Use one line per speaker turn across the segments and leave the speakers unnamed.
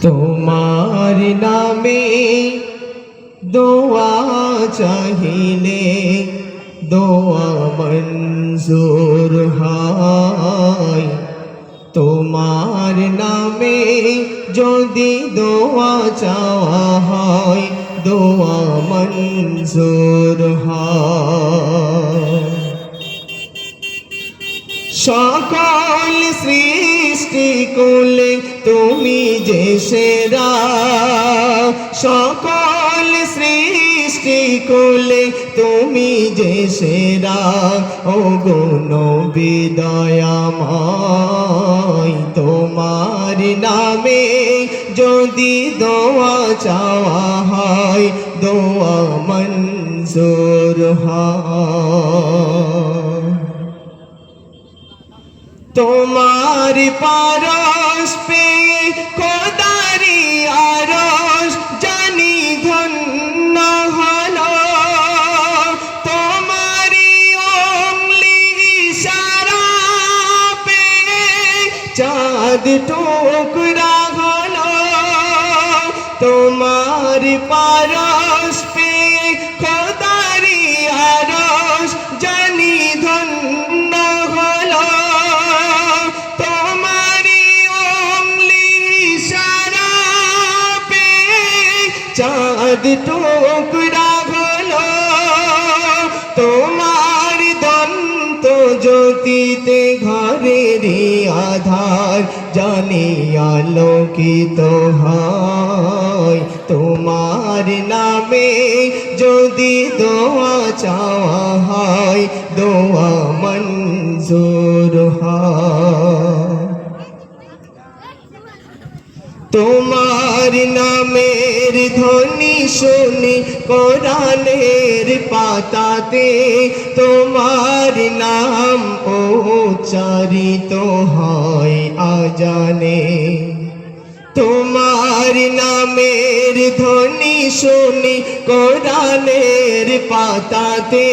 তোমার নামে দোয়া চাহিলে দোয়া মঞ্জুর হয়। তোমার নামে যদি দোয়া চাওয়া হয় দোয়া মঞ্জুর হয়। সকল সৃষ্টি কুলে তুমি যে সেরা, সকল সৃষ্টি কুলে তুমি যে সেরা। ও গো নবী দয়াময়, তোমার নামে যদি দোয়া চাওয়া হয় দোয়া মঞ্জুর হয়। তোমার পারস পেয়ে খোদারি আরশ জানি ধন্য হলো। তোমারি অংলি ইশারা পেয়ে চাঁদ টুকরা হলো। তোমার পারস পেয়ে খোদারি আরশ জানি ধন্য হলো। চাঁদ টুকরা হলো। তোমার দন্ত জ্যোতিতে ঘরের আধার জানি আলোকিত হয়। তোমার নামে যদি দোয়া চাওয়া হয় দোয়া মঞ্জুর হয়। তোমার নামের ধ্বনি শুনি কোরআনের পাতাতে, তোমার নাম উচ্চারিত হয় আজানে। তোমার নামের ধ্বনি শুনি কোরআনের পাতাতে,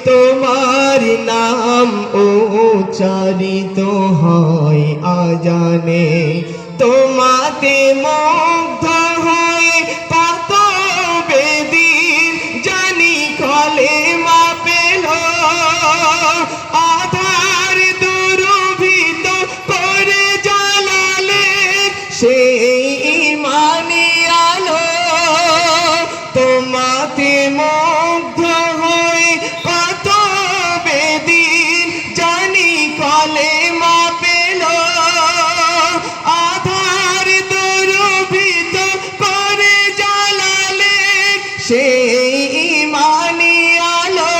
তোমার নাম উচ্চারিত হয় আজানে। তোমাতে মুগ্ধ হয়ে কত বেদিন জানি কলেমা পেল। আধার দুর্ভিত করে জ্বালালে সেই ইমানি আলো। তোমাতে মুগ্ধ হয়ে কত বেদিন জানি কলেমা পেল। সেই ইমানি আলো।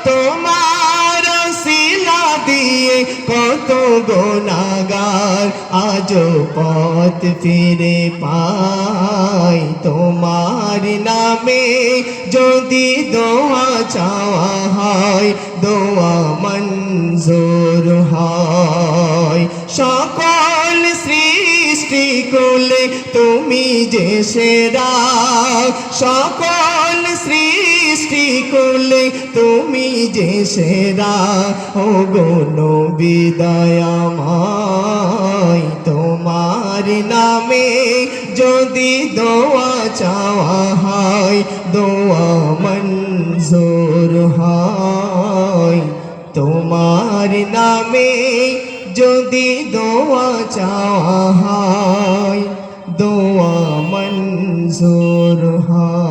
তোমার শিলা দিয়ে কত গুনাহগার আজো পথ ফিরে পায়। তোমার নামে যদি দোয়া চাওয়া হয় দোয়া মঞ্জুর হয়। সকল সৃষ্টি কুলে তুমি যে সেরা, সকল সৃষ্টি কুলে তুমি যে সেরা। ও গো নবী দয়াময়, তোমার নামে যদি দোয়া চাওয়া হয় দোয়া মঞ্জুর হয়। তোমার নামে যদি দোয়া চাওয়া হয় দোয়া মঞ্জুর হয়।